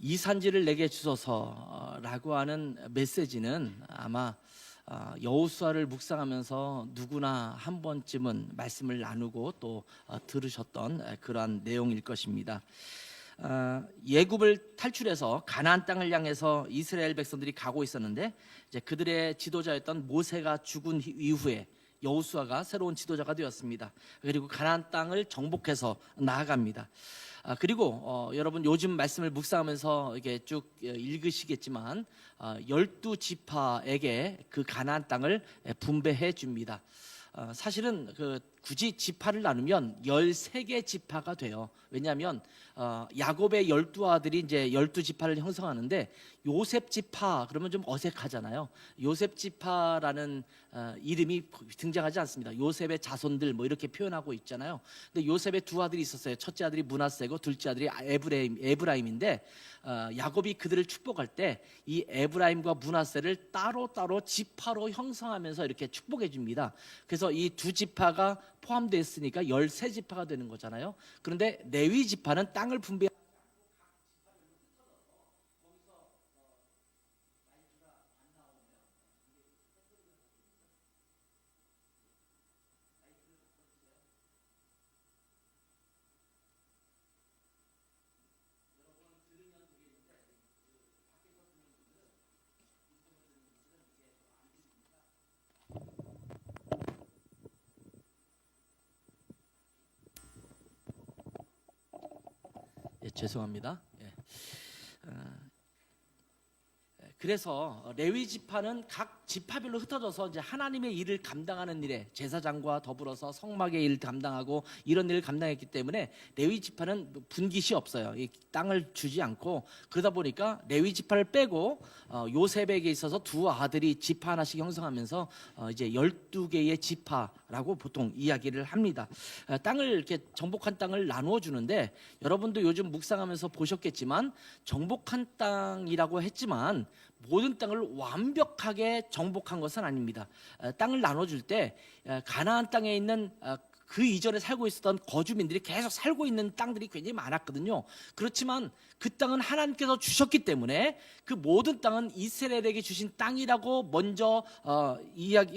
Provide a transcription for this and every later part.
이 산지를 내게 주소서라고 하는 메시지는 아마 여호수아를 묵상하면서 누구나 한 번쯤은 말씀을 나누고 또 들으셨던 그러한 내용일 것입니다. 예굽을 탈출해서 가나안 땅을 향해서 이스라엘 백성들이 가고 있었는데, 이제 그들의 지도자였던 모세가 죽은 이후에 여호수아가 새로운 지도자가 되었습니다. 그리고 가나안 땅을 정복해서 나아갑니다. 그리고 여러분 요즘 말씀을 묵상하면서 이게 쭉 읽으시겠지만 12지파에게 그 가나안 땅을 분배해 줍니다. 사실은 굳이 지파를 나누면 13개 지파가 돼요. 왜냐하면 야곱의 12아들이 이제 12지파를 형성하는데, 요셉 지파 그러면 좀 어색하잖아요. 요셉 지파라는 이름이 등장하지 않습니다. 요셉의 자손들 뭐 이렇게 표현하고 있잖아요. 근데 요셉의 두 아들이 있었어요. 첫째 아들이 므낫세고 둘째 아들이 에브라임인데, 야곱이 그들을 축복할 때 이 에브라임과 므낫세를 따로 지파로 형성하면서 이렇게 축복해 줍니다. 그래서 이 두 지파가 포함되어 있으니까 13지파가 되는 거잖아요. 그런데 레위 지파는 땅을 분배 죄송합니다. 그래서 레위 지파는 각 지파별로 흩어져서 이제 하나님의 일을 감당하는 일에 제사장과 더불어서 성막의 일을 감당하고 이런 일을 감당했기 때문에 레위 지파는 분깃이 없어요. 이 땅을 주지 않고, 그러다 보니까 레위 지파를 빼고 요셉에게 있어서 두 아들이 지파 하나씩 형성하면서 이제 12개의 지파라고 보통 이야기를 합니다. 땅을 이렇게 정복한 땅을 나누어 주는데, 여러분도 요즘 묵상하면서 보셨겠지만 정복한 땅이라고 했지만 모든 땅을 완벽하게 정복한 것은 아닙니다. 땅을 나눠줄 때 가나안 땅에 있는 그 이전에 살고 있었던 거주민들이 계속 살고 있는 땅들이 굉장히 많았거든요. 그렇지만 그 땅은 하나님께서 주셨기 때문에 그 모든 땅은 이스라엘에게 주신 땅이라고 먼저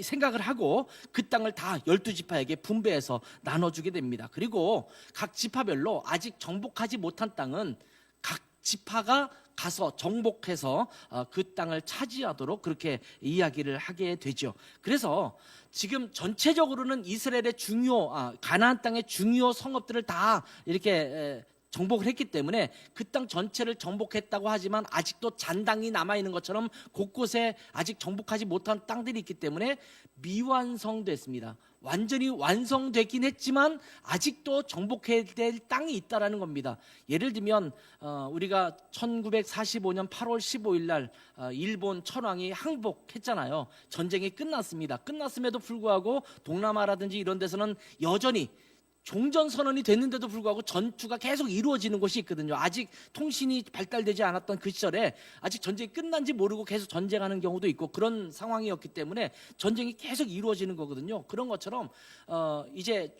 생각을 하고 그 땅을 다 12지파에게 분배해서 나눠주게 됩니다. 그리고 각 지파별로 아직 정복하지 못한 땅은 각 지파가 가서 정복해서 그 땅을 차지하도록 그렇게 이야기를 하게 되죠. 그래서 지금 전체적으로는 이스라엘의 가나안 땅의 중요 성읍들을 다 이렇게 정복을 했기 때문에 그 땅 전체를 정복했다고 하지만 아직도 잔당이 남아있는 것처럼 곳곳에 아직 정복하지 못한 땅들이 있기 때문에 미완성됐습니다. 완전히 완성되긴 했지만 아직도 정복해야 될 땅이 있다라는 겁니다. 예를 들면 우리가 1945년 8월 15일 날 일본 천황이 항복했잖아요. 전쟁이 끝났습니다. 끝났음에도 불구하고 동남아라든지 이런 데서는 여전히 종전선언이 됐는데도 불구하고 전투가 계속 이루어지는 곳이 있거든요. 아직 통신이 발달되지 않았던 그 시절에 아직 전쟁이 끝난지 모르고 계속 전쟁하는 경우도 있고, 그런 상황이었기 때문에 전쟁이 계속 이루어지는 거거든요. 그런 것처럼 이제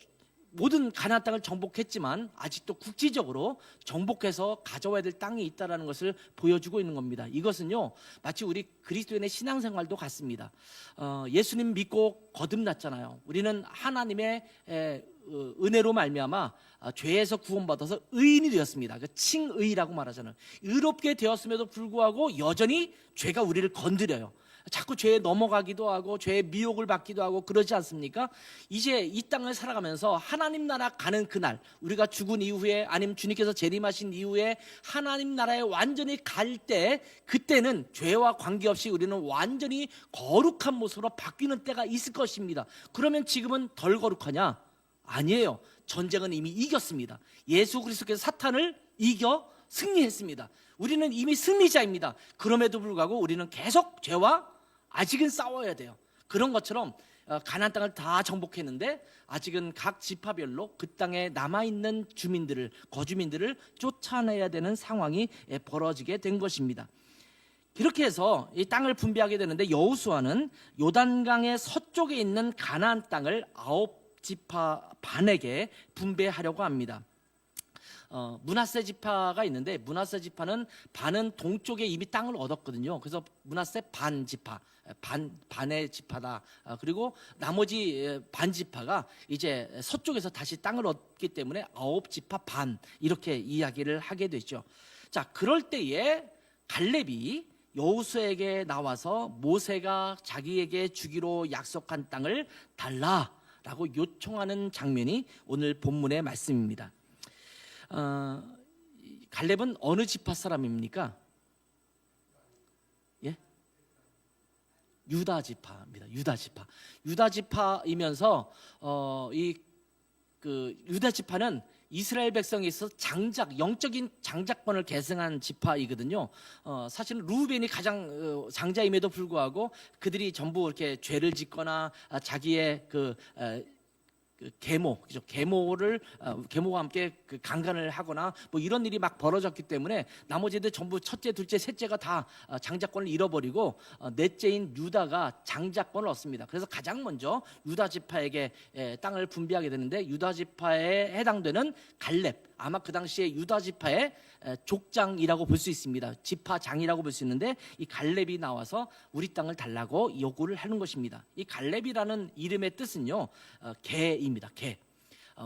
모든 가나안 땅을 정복했지만 아직도 국지적으로 정복해서 가져와야 될 땅이 있다는 것을 보여주고 있는 겁니다. 이것은요, 마치 우리 그리스도인의 신앙생활도 같습니다. 예수님 믿고 거듭났잖아요. 우리는 하나님의 은혜로 말미암아 죄에서 구원받아서 의인이 되었습니다. 칭의라고 말하잖아요. 의롭게 되었음에도 불구하고 여전히 죄가 우리를 건드려요. 자꾸 죄에 넘어가기도 하고 죄의 미혹을 받기도 하고 그러지 않습니까? 이제 이 땅을 살아가면서 하나님 나라 가는 그날, 우리가 죽은 이후에 아니면 주님께서 재림하신 이후에 하나님 나라에 완전히 갈 때, 그때는 죄와 관계없이 우리는 완전히 거룩한 모습으로 바뀌는 때가 있을 것입니다. 그러면 지금은 덜 거룩하냐? 아니에요. 전쟁은 이미 이겼습니다. 예수 그리스도께서 사탄을 이겨 승리했습니다. 우리는 이미 승리자입니다. 그럼에도 불구하고 우리는 계속 죄와 아직은 싸워야 돼요. 그런 것처럼 가나안 땅을 다 정복했는데 아직은 각 지파별로 그 땅에 남아있는 거주민들을 쫓아내야 되는 상황이 벌어지게 된 것입니다. 이렇게 해서 이 땅을 분배하게 되는데, 여호수아는 요단강의 서쪽에 있는 가나안 땅을 9지파 반에게 분배하려고 합니다. 므낫세 지파가 있는데 므낫세 지파는 반은 동쪽에 이미 땅을 얻었거든요. 그래서 므낫세 반 지파, 반의 지파다. 그리고 나머지 반 지파가 이제 서쪽에서 다시 땅을 얻기 때문에 9지파 반 이렇게 이야기를 하게 되죠. 자, 그럴 때에 갈렙이 여호수아에게 나와서 모세가 자기에게 주기로 약속한 땅을 달라라고 요청하는 장면이 오늘 본문의 말씀입니다. 갈렙은 어느 지파 사람입니까? 예? 유다 지파입니다. 유다 지파이면서 유다 지파는 이스라엘 백성에 있어서 영적인 장자권을 계승한 지파이거든요. 사실은 루벤이 가장 장자임에도 불구하고 그들이 전부 이렇게 죄를 짓거나 자기의 계모와 함께 강간을 하거나 뭐 이런 일이 막 벌어졌기 때문에 나머지들 전부 첫째, 둘째, 셋째가 다 장자권을 잃어버리고 넷째인 유다가 장자권을 얻습니다. 그래서 가장 먼저 유다 지파에게 땅을 분배하게 되는데 유다 지파에 해당되는 갈렙, 아마 그 당시에 유다 지파의 족장이라고 볼 수 있습니다. 지파장이라고 볼 수 있는데 이 갈렙이 나와서 우리 땅을 달라고 요구를 하는 것입니다. 이 갈렙이라는 이름의 뜻은요, 개입니다. 개.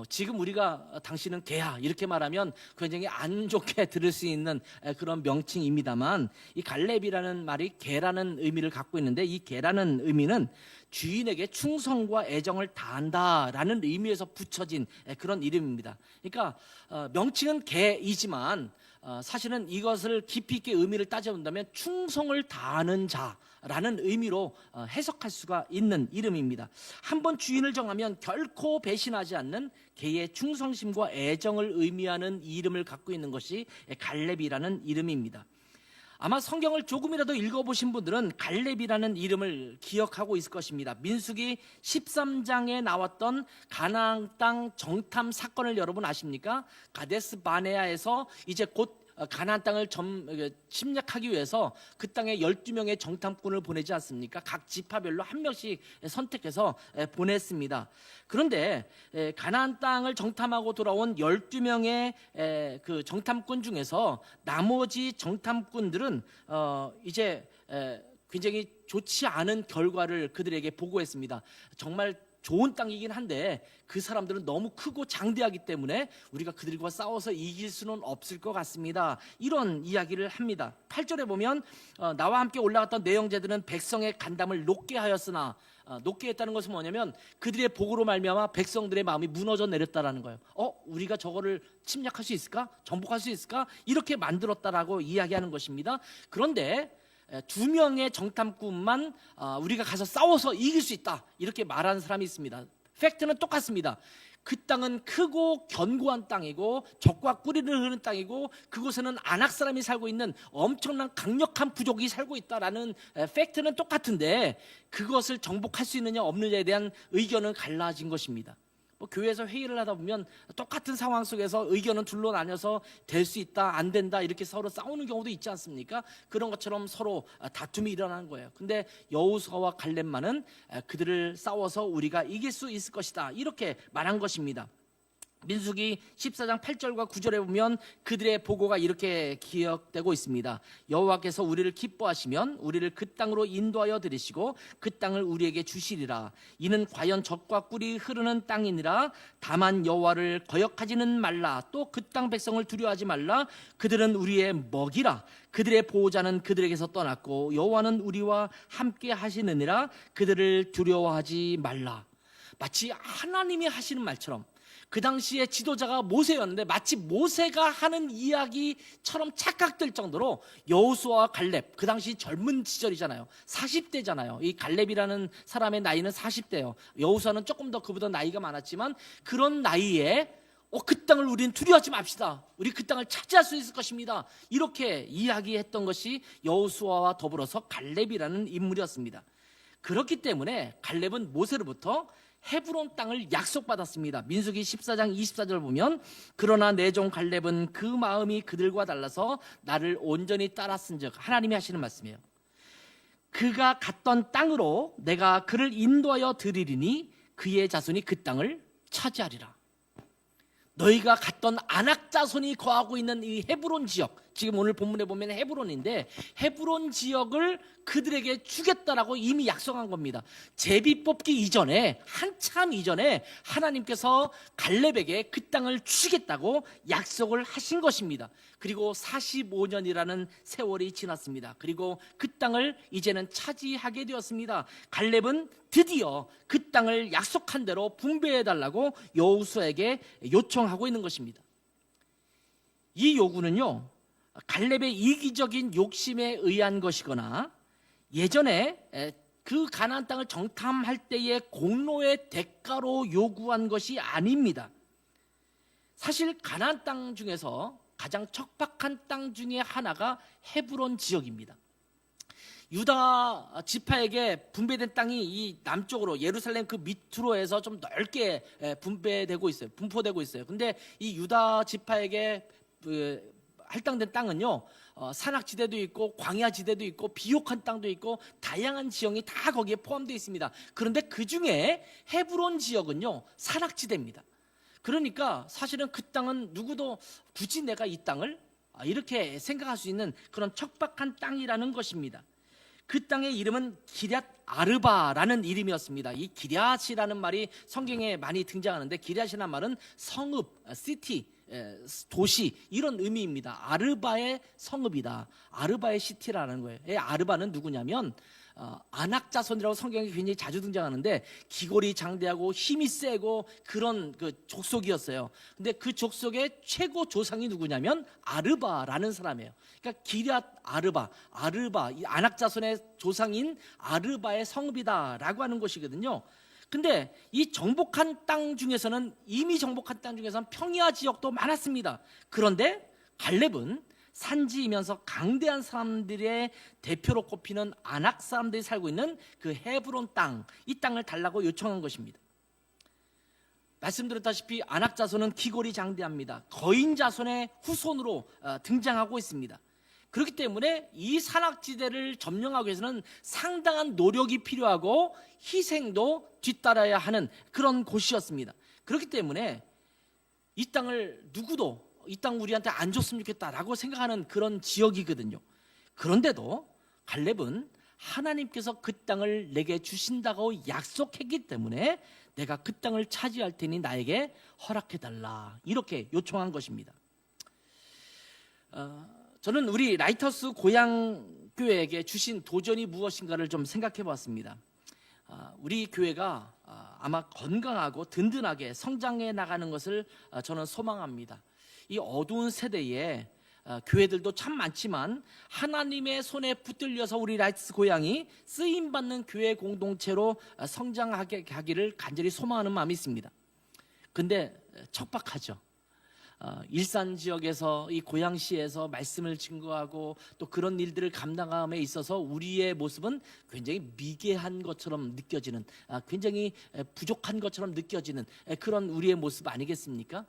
지금 우리가 당신은 개야 이렇게 말하면 굉장히 안 좋게 들을 수 있는 그런 명칭입니다만, 이 갈렙이라는 말이 개라는 의미를 갖고 있는데 이 개라는 의미는 주인에게 충성과 애정을 다한다라는 의미에서 붙여진 그런 이름입니다. 그러니까 명칭은 개이지만 사실은 이것을 깊이 있게 의미를 따져본다면 충성을 다하는 자라는 의미로 해석할 수가 있는 이름입니다. 한번 주인을 정하면 결코 배신하지 않는 개의 충성심과 애정을 의미하는 이름을 갖고 있는 것이 갈렙이라는 이름입니다. 아마 성경을 조금이라도 읽어보신 분들은 갈렙이라는 이름을 기억하고 있을 것입니다. 민수기 13장에 나왔던 가나안 땅 정탐 사건을 여러분 아십니까? 가데스 바네아에서 이제 곧 가나안 땅을 침략하기 위해서 그 땅에 12명의 정탐꾼을 보내지 않습니까? 각 지파별로 한 명씩 선택해서 보냈습니다. 그런데 가나안 땅을 정탐하고 돌아온 12명의 그 정탐꾼 중에서 나머지 정탐꾼들은 이제 굉장히 좋지 않은 결과를 그들에게 보고했습니다. 정말 좋은 땅이긴 한데 그 사람들은 너무 크고 장대하기 때문에 우리가 그들과 싸워서 이길 수는 없을 것 같습니다. 이런 이야기를 합니다. 8절에 보면 나와 함께 올라갔던 내형제들은 백성의 간담을 높게 하였으나, 높게 했다는 것은 뭐냐면 그들의 복으로 말미암아 백성들의 마음이 무너져 내렸다라는 거예요. 우리가 저거를 침략할 수 있을까? 정복할 수 있을까? 이렇게 만들었다라고 이야기하는 것입니다. 그런데 2명의 정탐꾼만 우리가 가서 싸워서 이길 수 있다 이렇게 말하는 사람이 있습니다. 팩트는 똑같습니다. 그 땅은 크고 견고한 땅이고 적과 꿀이를 흐르는 땅이고 그곳에는 아낙 사람이 살고 있는 엄청난 강력한 부족이 살고 있다라는 팩트는 똑같은데 그것을 정복할 수 있느냐 없느냐에 대한 의견은 갈라진 것입니다. 교회에서 회의를 하다 보면 똑같은 상황 속에서 의견은 둘로 나뉘어서 될 수 있다 안 된다 이렇게 서로 싸우는 경우도 있지 않습니까? 그런 것처럼 서로 다툼이 일어나는 거예요. 근데 여호수아와 갈렙만은 그들을 싸워서 우리가 이길 수 있을 것이다 이렇게 말한 것입니다. 민수기 14장 8절과 9절에 보면 그들의 보고가 이렇게 기억되고 있습니다. 여호와께서 우리를 기뻐하시면 우리를 그 땅으로 인도하여 들이시고 그 땅을 우리에게 주시리라. 이는 과연 젖과 꿀이 흐르는 땅이니라. 다만 여호와를 거역하지는 말라. 또 그 땅 백성을 두려워하지 말라. 그들은 우리의 먹이라. 그들의 보호자는 그들에게서 떠났고 여호와는 우리와 함께 하시느니라. 그들을 두려워하지 말라. 마치 하나님이 하시는 말처럼 그 당시에 지도자가 모세였는데 마치 모세가 하는 이야기처럼 착각될 정도로 여호수아와 갈렙, 그 당시 젊은 시절이잖아요. 40대잖아요. 이 갈렙이라는 사람의 나이는 40대예요. 여호수아는 조금 더 그보다 나이가 많았지만 그런 나이에 그 땅을 우리는 두려워하지 맙시다. 우리 그 땅을 차지할 수 있을 것입니다. 이렇게 이야기했던 것이 여호수아와 더불어서 갈렙이라는 인물이었습니다. 그렇기 때문에 갈렙은 모세로부터 헤브론 땅을 약속받았습니다. 민수기 14장 24절 보면 그러나 내 종 갈렙은 그 마음이 그들과 달라서 나를 온전히 따랐은즉, 하나님이 하시는 말씀이에요. 그가 갔던 땅으로 내가 그를 인도하여 드리리니 그의 자손이 그 땅을 차지하리라. 너희가 갔던 아낙 자손이 거하고 있는 이 헤브론 지역, 지금 오늘 본문에 보면 헤브론인데 헤브론 지역을 그들에게 주겠다라고 이미 약속한 겁니다. 제비 뽑기 이전에, 한참 이전에 하나님께서 갈렙에게 그 땅을 주시겠다고 약속을 하신 것입니다. 그리고 45년이라는 세월이 지났습니다. 그리고 그 땅을 이제는 차지하게 되었습니다. 갈렙은 드디어 그 땅을 약속한 대로 분배해달라고 여호수아에게 요청하고 있는 것입니다. 이 요구는요, 갈렙의 이기적인 욕심에 의한 것이거나 예전에 그 가나안 땅을 정탐할 때의 공로의 대가로 요구한 것이 아닙니다. 사실 가나안 땅 중에서 가장 척박한 땅 중에 하나가 헤브론 지역입니다. 유다 지파에게 분배된 땅이 이 남쪽으로 예루살렘 그 밑으로 해서 좀 넓게 분배되고 있어요. 분포되고 있어요. 근데 이 유다 지파에게 할당된 땅은요, 산악지대도 있고 광야지대도 있고 비옥한 땅도 있고 다양한 지형이 다 거기에 포함되어 있습니다. 그런데 그 중에 헤브론 지역은요, 산악지대입니다. 그러니까 사실은 그 땅은 누구도 굳이 내가 이 땅을 이렇게 생각할 수 있는 그런 척박한 땅이라는 것입니다. 그 땅의 이름은 기럇 아르바라는 이름이었습니다. 이 기럇이라는 말이 성경에 많이 등장하는데, 기럇이라는 말은 성읍, 시티, 도시, 이런 의미입니다. 아르바의 성읍이다, 아르바의 시티라는 거예요. 아르바는 누구냐면 아낙 자손이라고 성경에 굉장히 자주 등장하는데, 기골이 장대하고 힘이 세고 그런 그 족속이었어요. 근데 그 족속의 최고 조상이 누구냐면 아르바라는 사람이에요. 그러니까 기럇 아르바, 이 아낙 자손의 조상인 아르바의 성읍이다라고 하는 것이거든요. 근데 이 정복한 땅 중에서는, 이미 정복한 땅 중에서는 평야 지역도 많았습니다. 그런데 갈렙은 산지이면서 강대한 사람들의 대표로 꼽히는 아낙 사람들이 살고 있는 그 헤브론 땅, 이 땅을 달라고 요청한 것입니다. 말씀드렸다시피 아낙 자손은 기골이 장대합니다. 거인 자손의 후손으로 등장하고 있습니다. 그렇기 때문에 이 산악지대를 점령하기 위해서는 상당한 노력이 필요하고 희생도 뒤따라야 하는 그런 곳이었습니다. 그렇기 때문에 이 땅을 누구도 이 땅 우리한테 안 줬으면 좋겠다라고 생각하는 그런 지역이거든요. 그런데도 갈렙은 하나님께서 그 땅을 내게 주신다고 약속했기 때문에 내가 그 땅을 차지할 테니 나에게 허락해달라, 이렇게 요청한 것입니다. 저는 우리 라이터스 고향교회에게 주신 도전이 무엇인가를 좀 생각해 보았습니다. 우리 교회가 아마 건강하고 든든하게 성장해 나가는 것을 저는 소망합니다. 이 어두운 세대에 교회들도 참 많지만 하나님의 손에 붙들려서 우리 라이트스 고향이 쓰임받는 교회 공동체로 성장하게 하기를 간절히 소망하는 마음이 있습니다. 근데 척박하죠. 일산 지역에서, 이 고양시에서 말씀을 증거하고 또 그런 일들을 감당함에 있어서 우리의 모습은 굉장히 미개한 것처럼 느껴지는, 굉장히 부족한 것처럼 느껴지는 그런 우리의 모습 아니겠습니까?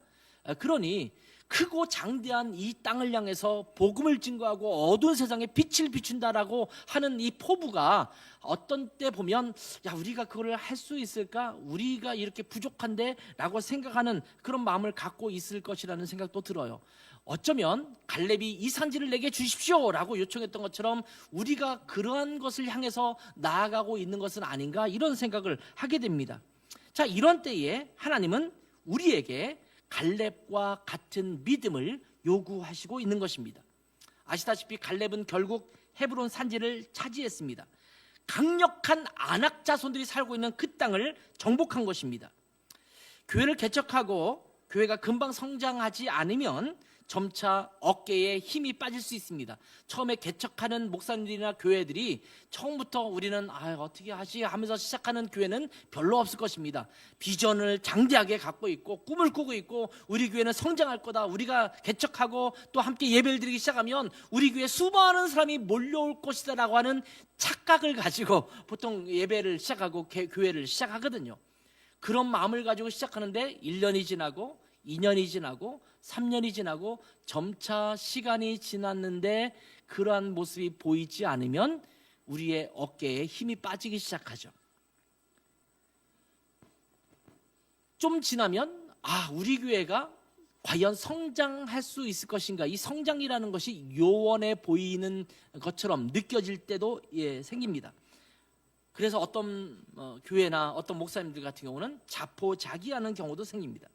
그러니 크고 장대한 이 땅을 향해서 복음을 증거하고 어두운 세상에 빛을 비춘다라고 하는 이 포부가 어떤 때 보면, 야, 우리가 그걸 할 수 있을까? 우리가 이렇게 부족한데? 라고 생각하는 그런 마음을 갖고 있을 것이라는 생각도 들어요. 어쩌면 갈렙이 이 산지를 내게 주십시오 라고 요청했던 것처럼 우리가 그러한 것을 향해서 나아가고 있는 것은 아닌가, 이런 생각을 하게 됩니다. 자, 이런 때에 하나님은 우리에게 갈렙과 같은 믿음을 요구하시고 있는 것입니다. 아시다시피 갈렙은 결국 헤브론 산지를 차지했습니다. 강력한 아낙 자손들이 살고 있는 그 땅을 정복한 것입니다. 교회를 개척하고 교회가 금방 성장하지 않으면 점차 어깨에 힘이 빠질 수 있습니다. 처음에 개척하는 목사님들이나 교회들이 처음부터 우리는 어떻게 하지 하면서 시작하는 교회는 별로 없을 것입니다. 비전을 장대하게 갖고 있고 꿈을 꾸고 있고, 우리 교회는 성장할 거다, 우리가 개척하고 또 함께 예배를 드리기 시작하면 우리 교회에 수많은 사람이 몰려올 것이다 라고 하는 착각을 가지고 보통 예배를 시작하고 교회를 시작하거든요. 그런 마음을 가지고 시작하는데 1년이 지나고 2년이 지나고 3년이 지나고 점차 시간이 지났는데 그러한 모습이 보이지 않으면 우리의 어깨에 힘이 빠지기 시작하죠. 좀 지나면 우리 교회가 과연 성장할 수 있을 것인가? 이 성장이라는 것이 요원해 보이는 것처럼 느껴질 때도 생깁니다. 그래서 어떤 교회나 어떤 목사님들 같은 경우는 자포자기하는 경우도 생깁니다.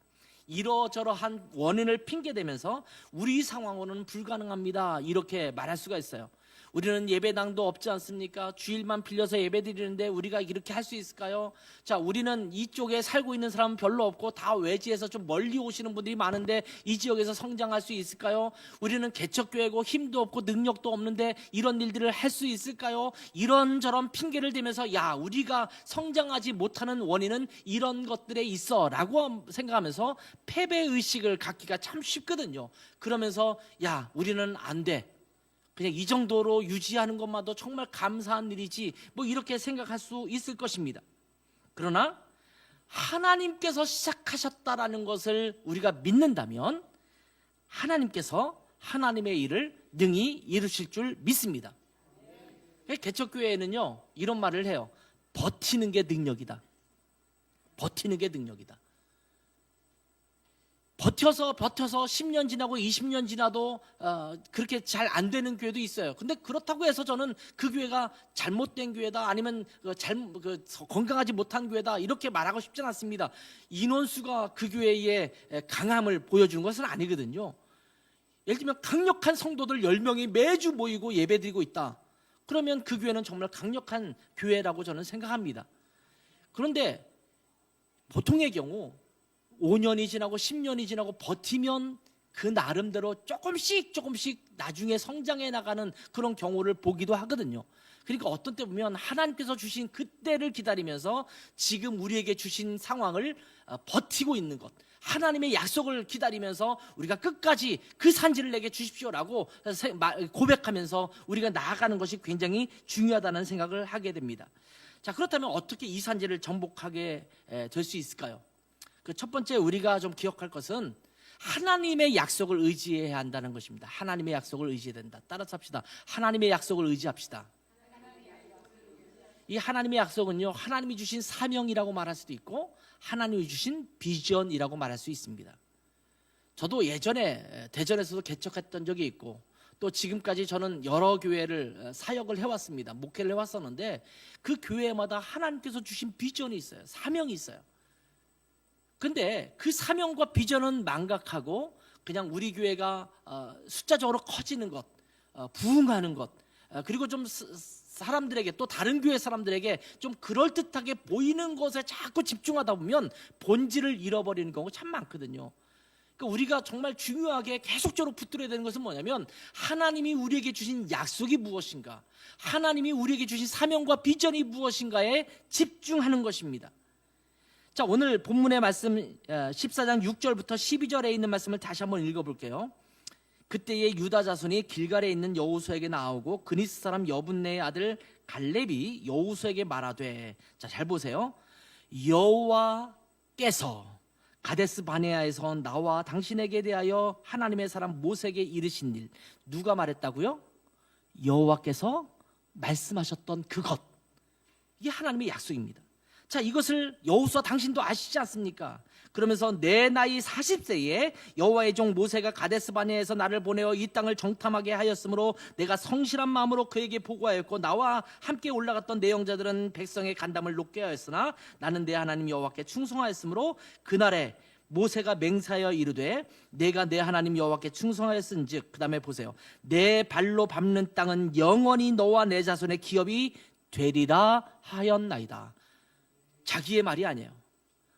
이러저러한 원인을 핑계대면서 우리 상황으로는 불가능합니다, 이렇게 말할 수가 있어요. 우리는 예배당도 없지 않습니까? 주일만 빌려서 예배드리는데 우리가 이렇게 할 수 있을까요? 자, 우리는 이쪽에 살고 있는 사람은 별로 없고 다 외지에서 좀 멀리 오시는 분들이 많은데 이 지역에서 성장할 수 있을까요? 우리는 개척교회고 힘도 없고 능력도 없는데 이런 일들을 할 수 있을까요? 이런저런 핑계를 대면서 야, 우리가 성장하지 못하는 원인은 이런 것들에 있어 라고 생각하면서 패배의식을 갖기가 참 쉽거든요. 그러면서 야, 우리는 안 돼, 그냥 이 정도로 유지하는 것만도 정말 감사한 일이지, 뭐 이렇게 생각할 수 있을 것입니다. 그러나 하나님께서 시작하셨다라는 것을 우리가 믿는다면 하나님께서 하나님의 일을 능히 이루실 줄 믿습니다. 개척교회에는요 이런 말을 해요. 버티는 게 능력이다. 버티는 게 능력이다. 버텨서 10년 지나고 20년 지나도 그렇게 잘 안 되는 교회도 있어요. 근데 그렇다고 해서 저는 그 교회가 잘못된 교회다, 아니면 건강하지 못한 교회다, 이렇게 말하고 싶지는 않습니다. 인원수가 그 교회의 강함을 보여주는 것은 아니거든요. 예를 들면 강력한 성도들 10명이 매주 모이고 예배드리고 있다, 그러면 그 교회는 정말 강력한 교회라고 저는 생각합니다. 그런데 보통의 경우 5년이 지나고 10년이 지나고 버티면 그 나름대로 조금씩 나중에 성장해 나가는 그런 경우를 보기도 하거든요. 그러니까 어떤 때 보면 하나님께서 주신 그때를 기다리면서 지금 우리에게 주신 상황을 버티고 있는 것, 하나님의 약속을 기다리면서 우리가 끝까지 그 산지를 내게 주십시오라고 고백하면서 우리가 나아가는 것이 굉장히 중요하다는 생각을 하게 됩니다. 자, 그렇다면 어떻게 이 산지를 정복하게 될 수 있을까요? 그 첫 번째 우리가 좀 기억할 것은 하나님의 약속을 의지해야 한다는 것입니다. 하나님의 약속을 의지해야 된다. 따라서 합시다. 하나님의 약속을 의지합시다. 이 하나님의 약속은요, 하나님이 주신 사명이라고 말할 수도 있고 하나님이 주신 비전이라고 말할 수 있습니다. 저도 예전에 대전에서도 개척했던 적이 있고 또 지금까지 저는 여러 교회를 사역을 해왔습니다. 목회를 해왔었는데 그 교회마다 하나님께서 주신 비전이 있어요. 사명이 있어요. 근데 그 사명과 비전은 망각하고 그냥 우리 교회가 숫자적으로 커지는 것, 부흥하는 것, 그리고 좀 사람들에게, 또 다른 교회 사람들에게 좀 그럴듯하게 보이는 것에 자꾸 집중하다 보면 본질을 잃어버리는 경우가 참 많거든요. 그러니까 우리가 정말 중요하게 계속적으로 붙들어야 되는 것은 뭐냐면 하나님이 우리에게 주신 약속이 무엇인가, 하나님이 우리에게 주신 사명과 비전이 무엇인가에 집중하는 것입니다. 자, 오늘 본문의 말씀 14장 6절부터 12절에 있는 말씀을 다시 한번 읽어볼게요. 그때에 유다 자손이 길갈에 있는 여호수아에게 나오고 그니스 사람 여분네의 아들 갈렙이 여호수아에게 말하되, 자, 잘 보세요. 여호와께서 가데스 바네아에서 나와 당신에게 대하여 하나님의 사람 모세에게 이르신 일, 누가 말했다고요? 여호와께서 말씀하셨던 그것, 이게 하나님의 약속입니다. 자, 이것을 여호수아 당신도 아시지 않습니까? 그러면서 내 나이 40세에 여호와의 종 모세가 가데스 바네아에서 나를 보내어 이 땅을 정탐하게 하였으므로 내가 성실한 마음으로 그에게 보고하였고 나와 함께 올라갔던 내 영자들은 백성의 간담을 높게 하였으나 나는 내 하나님 여호와께 충성하였으므로 그날에 모세가 맹세하여 이르되 내가 내 하나님 여호와께 충성하였은즉, 그 다음에 보세요. 내 발로 밟는 땅은 영원히 너와 내 자손의 기업이 되리라 하였나이다. 자기의 말이 아니에요.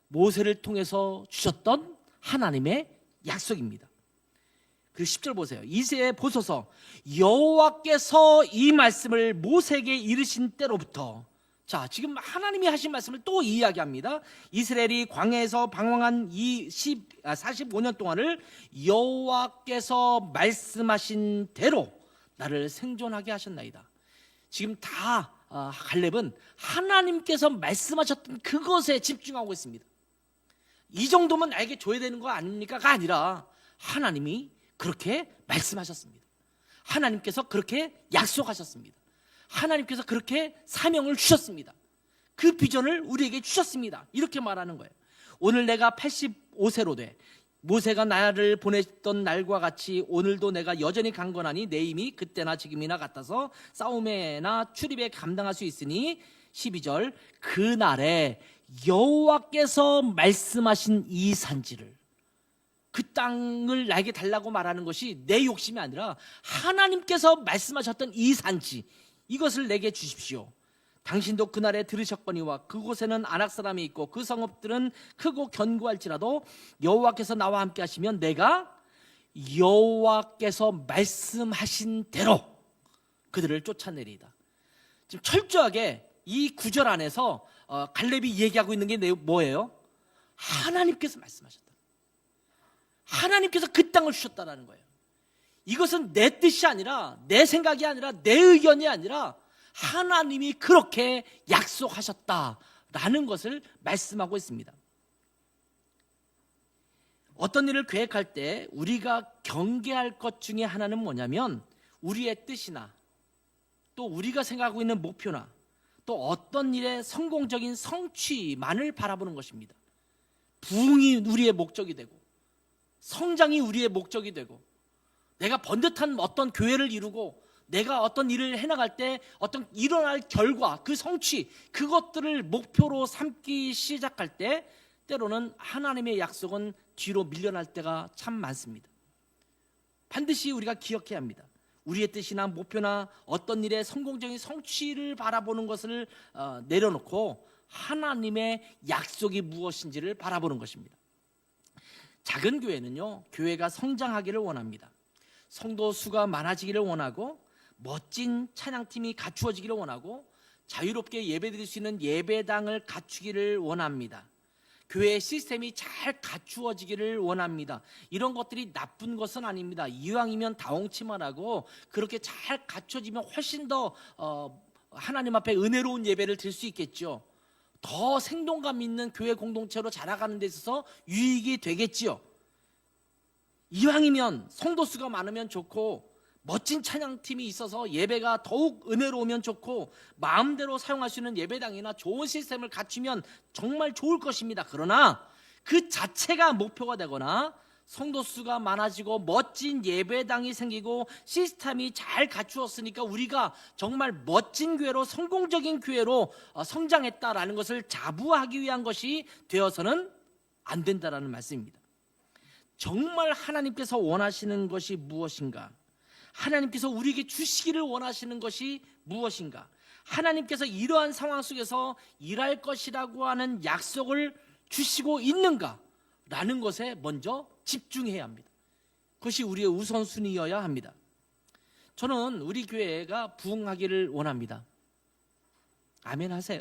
모세를 통해서 주셨던 하나님의 약속입니다. 그리고 10절 보세요. 이제 보소서 여호와께서 이 말씀을 모세에게 이르신 때로부터, 자, 지금 하나님이 하신 말씀을 또 이야기합니다. 이스라엘이 광야에서 방황한 이 45년 동안을 여호와께서 말씀하신 대로 나를 생존하게 하셨나이다. 지금 다 갈렙은 하나님께서 말씀하셨던 그것에 집중하고 있습니다. 이 정도면 나에게 줘야 되는 거 아닙니까가 아니라 하나님이 그렇게 말씀하셨습니다. 하나님께서 그렇게 약속하셨습니다. 하나님께서 그렇게 사명을 주셨습니다. 그 비전을 우리에게 주셨습니다. 이렇게 말하는 거예요. 오늘 내가 85세로 돼 모세가 나를 보냈던 날과 같이 오늘도 내가 여전히 강건하니 내 힘이 그때나 지금이나 같아서 싸움에나 출입에 감당할 수 있으니 12절 그날에 여호와께서 말씀하신 이 산지를 그 땅을 나에게 달라고 말하는 것이 내 욕심이 아니라 하나님께서 말씀하셨던 이 산지 이것을 내게 주십시오. 당신도 그날에 들으셨거니와 그곳에는 아낙 사람이 있고 그 성읍들은 크고 견고할지라도 여호와께서 나와 함께 하시면 내가 여호와께서 말씀하신 대로 그들을 쫓아내리이다. 지금 철저하게 이 구절 안에서 갈렙이 얘기하고 있는 게 뭐예요? 하나님께서 말씀하셨다. 하나님께서 그 땅을 주셨다라는 거예요. 이것은 내 뜻이 아니라 내 생각이 아니라 내 의견이 아니라 하나님이 그렇게 약속하셨다라는 것을 말씀하고 있습니다. 어떤 일을 계획할 때 우리가 경계할 것 중에 하나는 뭐냐면 우리의 뜻이나 또 우리가 생각하고 있는 목표나 또 어떤 일의 성공적인 성취만을 바라보는 것입니다. 부흥이 우리의 목적이 되고 성장이 우리의 목적이 되고 내가 번듯한 어떤 교회를 이루고 내가 어떤 일을 해나갈 때 어떤 일어날 결과 그 성취 그것들을 목표로 삼기 시작할 때 때로는 하나님의 약속은 뒤로 밀려날 때가 참 많습니다. 반드시 우리가 기억해야 합니다. 우리의 뜻이나 목표나 어떤 일의 성공적인 성취를 바라보는 것을 내려놓고 하나님의 약속이 무엇인지를 바라보는 것입니다. 작은 교회는요, 교회가 성장하기를 원합니다. 성도 수가 많아지기를 원하고 멋진 찬양팀이 갖추어지기를 원하고 자유롭게 예배드릴 수 있는 예배당을 갖추기를 원합니다. 교회의 시스템이 잘 갖추어지기를 원합니다. 이런 것들이 나쁜 것은 아닙니다. 이왕이면 다홍치만 하고 그렇게 잘 갖춰지면 훨씬 더 하나님 앞에 은혜로운 예배를 드릴 수 있겠죠. 더 생동감 있는 교회 공동체로 자라가는 데 있어서 유익이 되겠지요. 이왕이면 성도 수가 많으면 좋고 멋진 찬양팀이 있어서 예배가 더욱 은혜로우면 좋고 마음대로 사용할 수 있는 예배당이나 좋은 시스템을 갖추면 정말 좋을 것입니다. 그러나 그 자체가 목표가 되거나 성도 수가 많아지고 멋진 예배당이 생기고 시스템이 잘 갖추었으니까 우리가 정말 멋진 교회로 성공적인 교회로 성장했다라는 것을 자부하기 위한 것이 되어서는 안 된다라는 말씀입니다. 정말 하나님께서 원하시는 것이 무엇인가? 하나님께서 우리에게 주시기를 원하시는 것이 무엇인가? 하나님께서 이러한 상황 속에서 일할 것이라고 하는 약속을 주시고 있는가? 라는 것에 먼저 집중해야 합니다. 그것이 우리의 우선순위여야 합니다. 저는 우리 교회가 부흥하기를 원합니다. 아멘 하세요.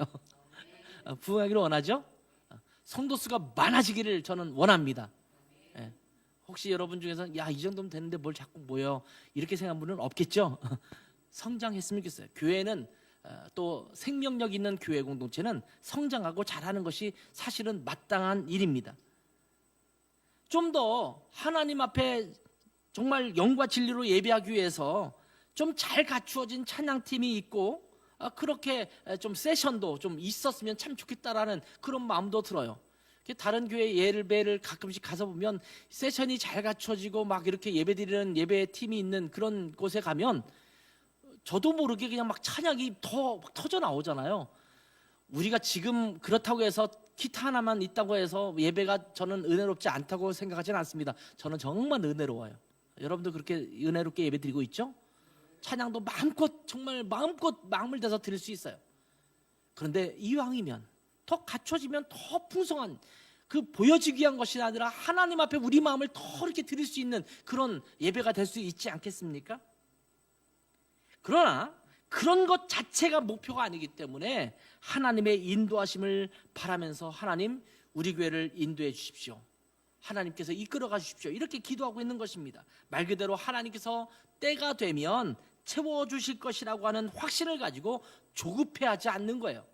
부흥하기를 원하죠? 성도 수가 많아지기를 저는 원합니다. 혹시 여러분 중에서 야, 이 정도면 되는데 뭘 자꾸 모여 이렇게 생각하는 분은 없겠죠? 성장했으면 좋겠어요. 교회는 또 생명력 있는 교회 공동체는 성장하고 잘하는 것이 사실은 마땅한 일입니다. 좀 더 하나님 앞에 정말 영과 진리로 예배하기 위해서 좀 잘 갖추어진 찬양팀이 있고 그렇게 좀 세션도 좀 있었으면 참 좋겠다라는 그런 마음도 들어요. 다른 교회 예배를 가끔씩 가서 보면 세션이 잘 갖춰지고 막 이렇게 예배드리는 예배 팀이 있는 그런 곳에 가면 저도 모르게 그냥 막 찬양이 더 터져 나오잖아요. 우리가 지금 그렇다고 해서 기타 하나만 있다고 해서 예배가 저는 은혜롭지 않다고 생각하지는 않습니다. 저는 정말 은혜로워요. 여러분도 그렇게 은혜롭게 예배드리고 있죠? 찬양도 마음껏 정말 마음껏 마음을 다해서 드릴 수 있어요. 그런데 이왕이면 더 갖춰지면 더 풍성한 그 보여지기 위한 것이 아니라 하나님 앞에 우리 마음을 더 이렇게 드릴 수 있는 그런 예배가 될 수 있지 않겠습니까? 그러나 그런 것 자체가 목표가 아니기 때문에 하나님의 인도하심을 바라면서 하나님 우리 교회를 인도해 주십시오. 하나님께서 이끌어가 주십시오. 이렇게 기도하고 있는 것입니다. 말 그대로 하나님께서 때가 되면 채워주실 것이라고 하는 확신을 가지고 조급해하지 않는 거예요.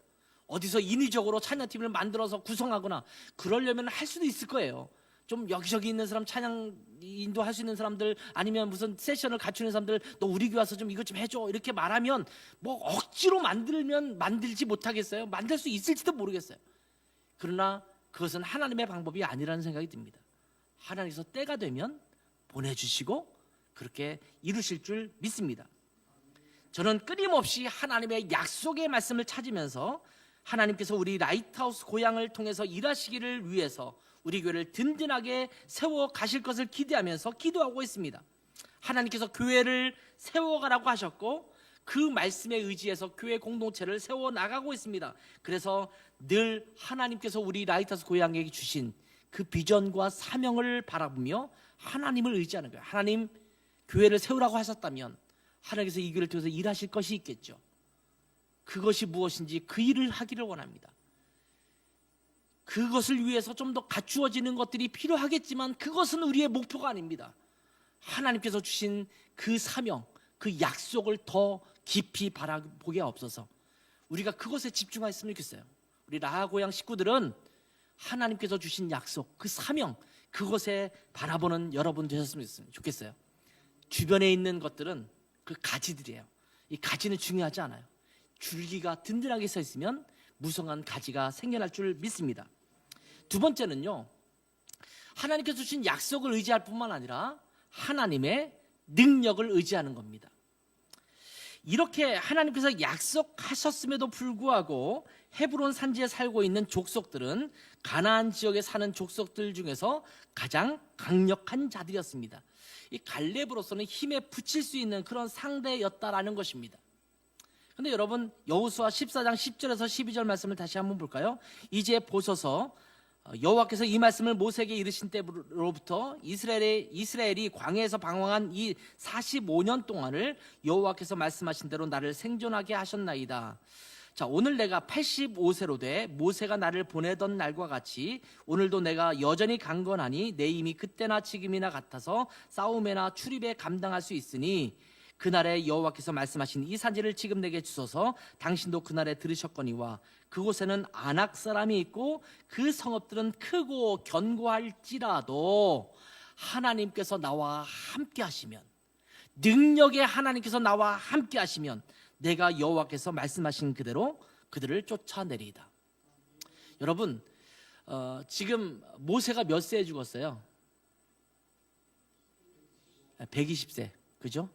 어디서 인위적으로 찬양팀을 만들어서 구성하거나 그러려면 할 수도 있을 거예요. 좀 여기저기 있는 사람 찬양 인도할 수 있는 사람들 아니면 무슨 세션을 갖추는 사람들 너 우리 교회 와서 좀 이것 좀 해줘 이렇게 말하면 뭐 억지로 만들면 만들지 못하겠어요. 만들 수 있을지도 모르겠어요. 그러나 그것은 하나님의 방법이 아니라는 생각이 듭니다. 하나님께서 때가 되면 보내주시고 그렇게 이루실 줄 믿습니다. 저는 끊임없이 하나님의 약속의 말씀을 찾으면서 하나님께서 우리 라이트하우스 고향을 통해서 일하시기를 위해서 우리 교회를 든든하게 세워 가실 것을 기대하면서 기도하고 있습니다. 하나님께서 교회를 세워가라고 하셨고 그 말씀에 의지해서 교회 공동체를 세워나가고 있습니다. 그래서 늘 하나님께서 우리 라이트하우스 고향에게 주신 그 비전과 사명을 바라보며 하나님을 의지하는 거예요. 하나님, 교회를 세우라고 하셨다면 하나님께서 이 교회를 통해서 일하실 것이 있겠죠. 그것이 무엇인지 그 일을 하기를 원합니다. 그것을 위해서 좀 더 갖추어지는 것들이 필요하겠지만 그것은 우리의 목표가 아닙니다. 하나님께서 주신 그 사명, 그 약속을 더 깊이 바라보게 없어서 우리가 그것에 집중했으면 좋겠어요. 우리 라하 고향 식구들은 하나님께서 주신 약속, 그 사명, 그것에 바라보는 여러분 되셨으면 좋겠어요. 주변에 있는 것들은 그 가지들이에요. 이 가지는 중요하지 않아요. 줄기가 든든하게 서 있으면 무성한 가지가 생겨날 줄 믿습니다. 두 번째는요, 하나님께서 주신 약속을 의지할 뿐만 아니라 하나님의 능력을 의지하는 겁니다. 이렇게 하나님께서 약속하셨음에도 불구하고 헤브론 산지에 살고 있는 족속들은 가나안 지역에 사는 족속들 중에서 가장 강력한 자들이었습니다. 이 갈렙으로서는 힘에 붙일 수 있는 그런 상대였다라는 것입니다. 그런데 여러분, 여호수아 14장 10절에서 12절 말씀을 다시 한번 볼까요? 이제 보소서, 여호와께서 이 말씀을 모세에게 이르신 때로부터 이스라엘이 광야에서 방황한 이 45년 동안을 여호와께서 말씀하신 대로 나를 생존하게 하셨나이다. 자, 오늘 내가 85세로 돼 모세가 나를 보내던 날과 같이 오늘도 내가 여전히 강건하니 내 힘이 그때나 지금이나 같아서 싸움에나 출입에 감당할 수 있으니 그날에 여호와께서 말씀하신 이 산지를 지금 내게 주소서. 당신도 그날에 들으셨거니와 그곳에는 아낙 사람이 있고 그 성읍들은 크고 견고할지라도 하나님께서 나와 함께 하시면, 능력의 하나님께서 나와 함께 하시면 내가 여호와께서 말씀하신 그대로 그들을 쫓아내리이다. 여러분, 지금 모세가 몇 세에 죽었어요? 120세, 그죠?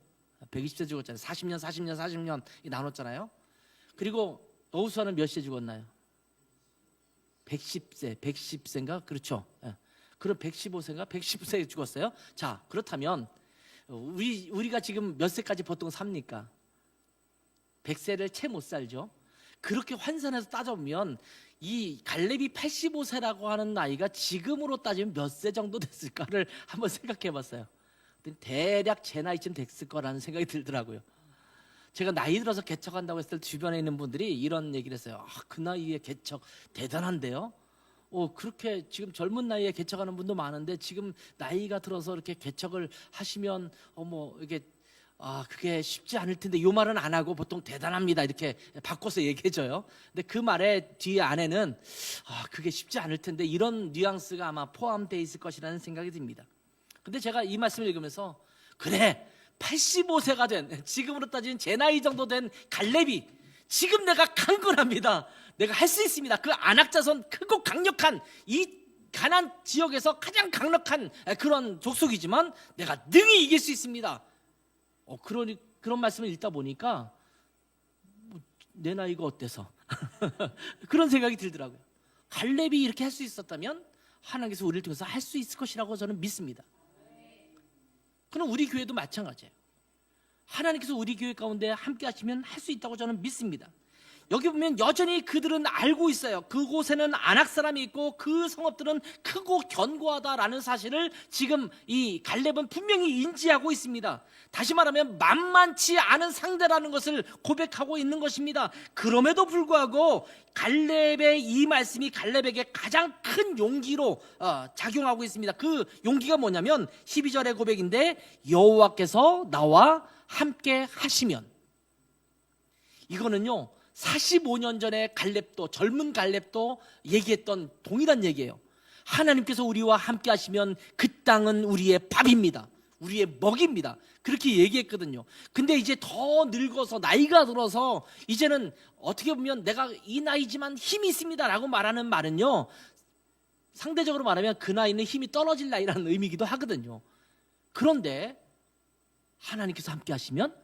120세 죽었잖아요. 40년 나눴잖아요. 그리고 여호수아는 몇 시에 죽었나요? 110세인가? 그렇죠. 그럼 115세인가? 110세에 죽었어요. 자, 그렇다면 우리가 지금 몇 세까지 보통 삽니까? 100세를 채 못 살죠. 그렇게 환산해서 따져보면 이 갈렙이 85세라고 하는 나이가 지금으로 따지면 몇 세 정도 됐을까를 한번 생각해 봤어요. 대략 제 나이쯤 됐을 거라는 생각이 들더라고요. 제가 나이 들어서 개척한다고 했을 때 주변에 있는 분들이 이런 얘기를 했어요. 그 나이에 개척 대단한데요. 그렇게 지금 젊은 나이에 개척하는 분도 많은데 지금 나이가 들어서 이렇게 개척을 하시면 이게 그게 쉽지 않을 텐데, 이 말은 안 하고 보통 대단합니다 이렇게 바꿔서 얘기해줘요. 근데 그 말의 뒤에 안에는 그게 쉽지 않을 텐데 이런 뉘앙스가 아마 포함되어 있을 것이라는 생각이 듭니다. 근데 제가 이 말씀을 읽으면서 그래, 85세가 된, 지금으로 따지면 제 나이 정도 된 갈렙이 지금 내가 강건합니다. 내가 할 수 있습니다. 그 안악자손 크고 강력한 이 가나안 지역에서 가장 강력한 그런 족속이지만 내가 능히 이길 수 있습니다. 그런 말씀을 읽다 보니까 내 나이가 어때서 그런 생각이 들더라고요. 갈렙이 이렇게 할 수 있었다면 하나님께서 우리를 통해서 할 수 있을 것이라고 저는 믿습니다. 그럼 우리 교회도 마찬가지예요. 하나님께서 우리 교회 가운데 함께 하시면 할 수 있다고 저는 믿습니다. 여기 보면 여전히 그들은 알고 있어요. 그곳에는 아낙 사람이 있고 그 성읍들은 크고 견고하다라는 사실을 지금 이 갈렙은 분명히 인지하고 있습니다. 다시 말하면 만만치 않은 상대라는 것을 고백하고 있는 것입니다. 그럼에도 불구하고 갈렙의 이 말씀이 갈렙에게 가장 큰 용기로 작용하고 있습니다. 그 용기가 뭐냐면 12절의 고백인데, 여호와께서 나와 함께 하시면. 이거는요 45년 전에 갈렙도, 젊은 갈렙도 얘기했던 동일한 얘기예요. 하나님께서 우리와 함께 하시면 그 땅은 우리의 밥입니다. 우리의 먹입니다. 그렇게 얘기했거든요. 근데 이제 더 늙어서 나이가 들어서 이제는 어떻게 보면 내가 이 나이지만 힘이 있습니다 라고 말하는 말은요, 상대적으로 말하면 그 나이는 힘이 떨어질 나이라는 의미이기도 하거든요. 그런데 하나님께서 함께 하시면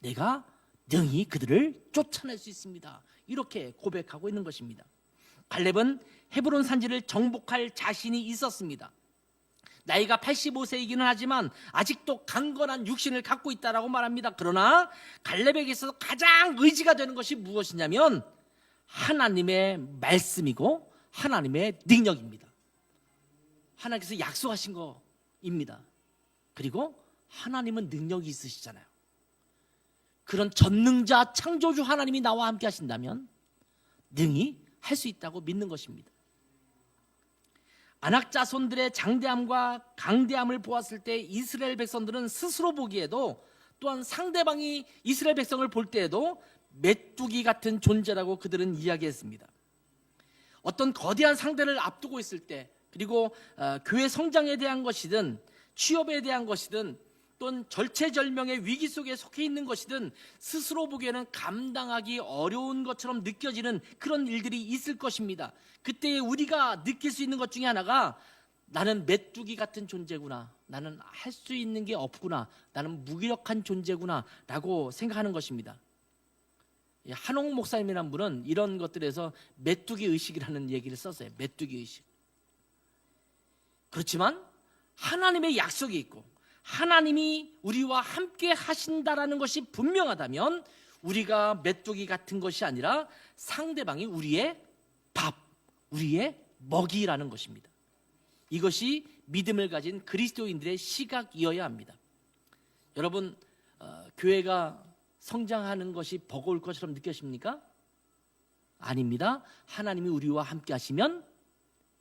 내가 능히 그들을 쫓아낼 수 있습니다. 이렇게 고백하고 있는 것입니다. 갈렙은 헤브론 산지를 정복할 자신이 있었습니다. 나이가 85세이기는 하지만 아직도 강건한 육신을 갖고 있다라고 말합니다. 그러나 갈렙에게 있어서 가장 의지가 되는 것이 무엇이냐면 하나님의 말씀이고 하나님의 능력입니다. 하나님께서 약속하신 거입니다. 그리고 하나님은 능력이 있으시잖아요. 그런 전능자 창조주 하나님이 나와 함께 하신다면 능히 할 수 있다고 믿는 것입니다. 아낙 자손들의 장대함과 강대함을 보았을 때 이스라엘 백성들은 스스로 보기에도 또한 상대방이 이스라엘 백성을 볼 때에도 메뚜기 같은 존재라고 그들은 이야기했습니다. 어떤 거대한 상대를 앞두고 있을 때, 그리고 교회 성장에 대한 것이든 취업에 대한 것이든 또는 절체절명의 위기 속에 속해 있는 것이든 스스로 보기에는 감당하기 어려운 것처럼 느껴지는 그런 일들이 있을 것입니다. 그때 우리가 느낄 수 있는 것 중에 하나가 나는 메뚜기 같은 존재구나, 나는 할 수 있는 게 없구나, 나는 무기력한 존재구나 라고 생각하는 것입니다. 한옥 목사님이라는 분은 이런 것들에서 메뚜기 의식이라는 얘기를 썼어요. 메뚜기 의식. 그렇지만 하나님의 약속이 있고 하나님이 우리와 함께 하신다라는 것이 분명하다면 우리가 메뚜기 같은 것이 아니라 상대방이 우리의 밥, 우리의 먹이라는 것입니다. 이것이 믿음을 가진 그리스도인들의 시각이어야 합니다. 여러분, 교회가 성장하는 것이 버거울 것처럼 느껴집니까? 아닙니다. 하나님이 우리와 함께 하시면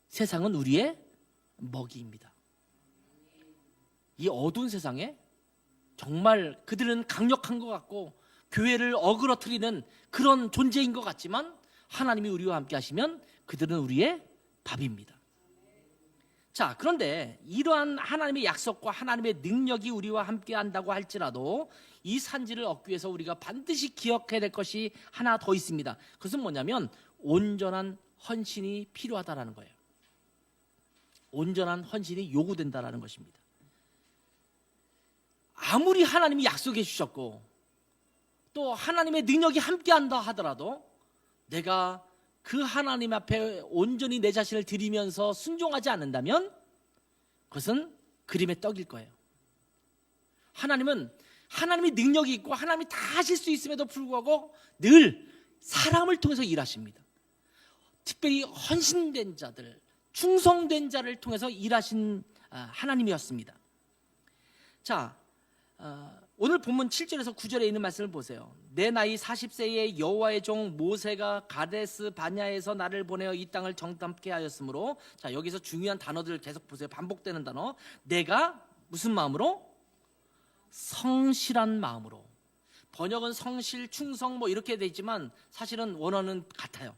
세상은 우리의 먹이입니다. 이 어두운 세상에 정말 그들은 강력한 것 같고 교회를 어그러뜨리는 그런 존재인 것 같지만 하나님이 우리와 함께 하시면 그들은 우리의 밥입니다. 자, 그런데 이러한 하나님의 약속과 하나님의 능력이 우리와 함께 한다고 할지라도 이 산지를 얻기 위해서 우리가 반드시 기억해야 될 것이 하나 더 있습니다. 그것은 뭐냐면 온전한 헌신이 필요하다라는 거예요. 온전한 헌신이 요구된다라는 것입니다. 아무리 하나님이 약속해 주셨고 또 하나님의 능력이 함께한다 하더라도 내가 그 하나님 앞에 온전히 내 자신을 드리면서 순종하지 않는다면 그것은 그림의 떡일 거예요. 하나님은 하나님이 능력이 있고 하나님이 다 하실 수 있음에도 불구하고 늘 사람을 통해서 일하십니다. 특별히 헌신된 자들, 충성된 자를 통해서 일하신 하나님이었습니다. 자, 오늘 본문 7절에서 9절에 있는 말씀을 보세요. 내 나이 40세에 여호와의 종 모세가 가데스 바냐에서 나를 보내어 이 땅을 정탐케 하였으므로, 자, 여기서 중요한 단어들을 계속 보세요. 반복되는 단어. 내가 무슨 마음으로? 성실한 마음으로. 번역은 성실, 충성 뭐 이렇게 돼 있지만 사실은 원어는 같아요.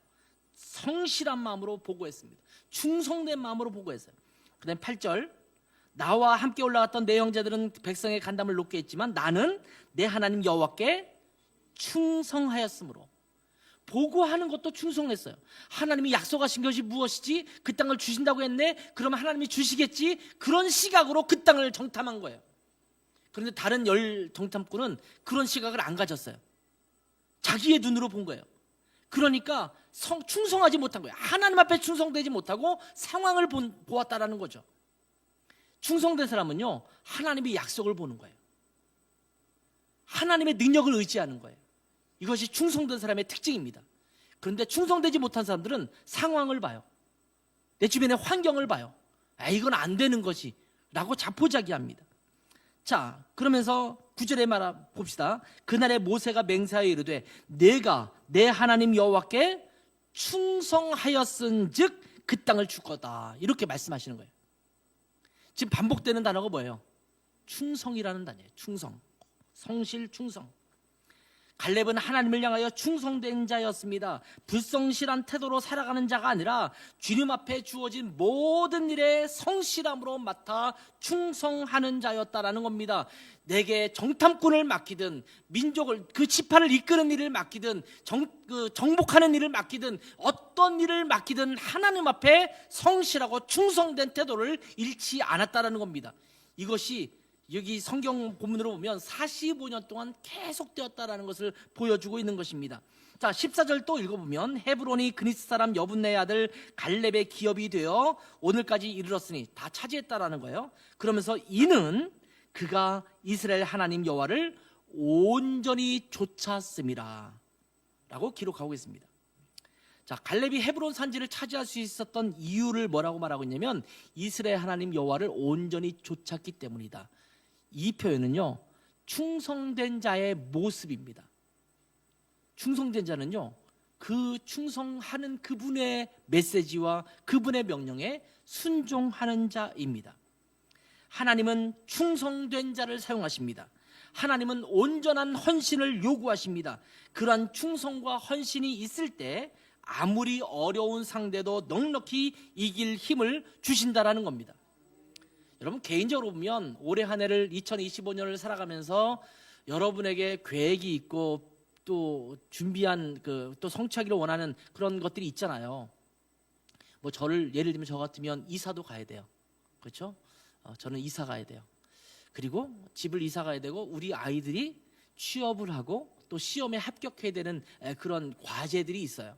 성실한 마음으로 보고했습니다. 충성된 마음으로 보고했어요. 그 다음에 8절. 나와 함께 올라갔던 내 형제들은 백성의 간담을 높게 했지만 나는 내 하나님 여호와께 충성하였으므로. 보고하는 것도 충성했어요. 하나님이 약속하신 것이 무엇이지? 그 땅을 주신다고 했네? 그러면 하나님이 주시겠지? 그런 시각으로 그 땅을 정탐한 거예요. 그런데 다른 열 정탐꾼은 그런 시각을 안 가졌어요. 자기의 눈으로 본 거예요. 그러니까 충성하지 못한 거예요. 하나님 앞에 충성되지 못하고 상황을 보았다라는 거죠. 충성된 사람은요, 하나님의 약속을 보는 거예요. 하나님의 능력을 의지하는 거예요. 이것이 충성된 사람의 특징입니다. 그런데 충성되지 못한 사람들은 상황을 봐요. 내 주변의 환경을 봐요. 이건 안 되는 것이 라고 자포자기합니다. 자, 그러면서 9절에 말아 봅시다. 그날에 모세가 맹세하여 이르되 내가 내 하나님 여호와께 충성하였은즉 그 땅을 줄 거다. 이렇게 말씀하시는 거예요. 지금 반복되는 단어가 뭐예요? 충성이라는 단어예요. 충성. 성실, 충성. 갈렙은 하나님을 향하여 충성된 자였습니다. 불성실한 태도로 살아가는 자가 아니라 주님 앞에 주어진 모든 일에 성실함으로 맡아 충성하는 자였다라는 겁니다. 내게 정탐꾼을 맡기든 민족을 그 지파를 이끄는 일을 맡기든 정복하는 일을 맡기든 어떤 일을 맡기든 하나님 앞에 성실하고 충성된 태도를 잃지 않았다라는 겁니다. 이것이 여기 성경 본문으로 보면 45년 동안 계속되었다라는 것을 보여주고 있는 것입니다. 자, 14절 또 읽어보면 헤브론이 그니스 사람 여분네의 아들 갈렙의 기업이 되어 오늘까지 이르렀으니 다 차지했다라는 거예요. 그러면서 이는 그가 이스라엘 하나님 여호와를 온전히 좇았음이라 라고 기록하고 있습니다. 자, 갈렙이 헤브론 산지를 차지할 수 있었던 이유를 뭐라고 말하고 있냐면 이스라엘 하나님 여호와를 온전히 좇았기 때문이다. 이 표현은요, 충성된 자의 모습입니다. 충성된 자는요, 그 충성하는 그분의 메시지와 그분의 명령에 순종하는 자입니다. 하나님은 충성된 자를 사용하십니다. 하나님은 온전한 헌신을 요구하십니다. 그러한 충성과 헌신이 있을 때 아무리 어려운 상대도 넉넉히 이길 힘을 주신다라는 겁니다. 여러분, 개인적으로 보면 올해 한 해를 2025년을 살아가면서 여러분에게 계획이 있고 또 준비한 또 성취하기를 원하는 그런 것들이 있잖아요. 뭐 저를 예를 들면 저 같으면 이사도 가야 돼요. 그렇죠? 저는 이사 가야 돼요. 그리고 집을 이사 가야 되고 우리 아이들이 취업을 하고 또 시험에 합격해야 되는 그런 과제들이 있어요.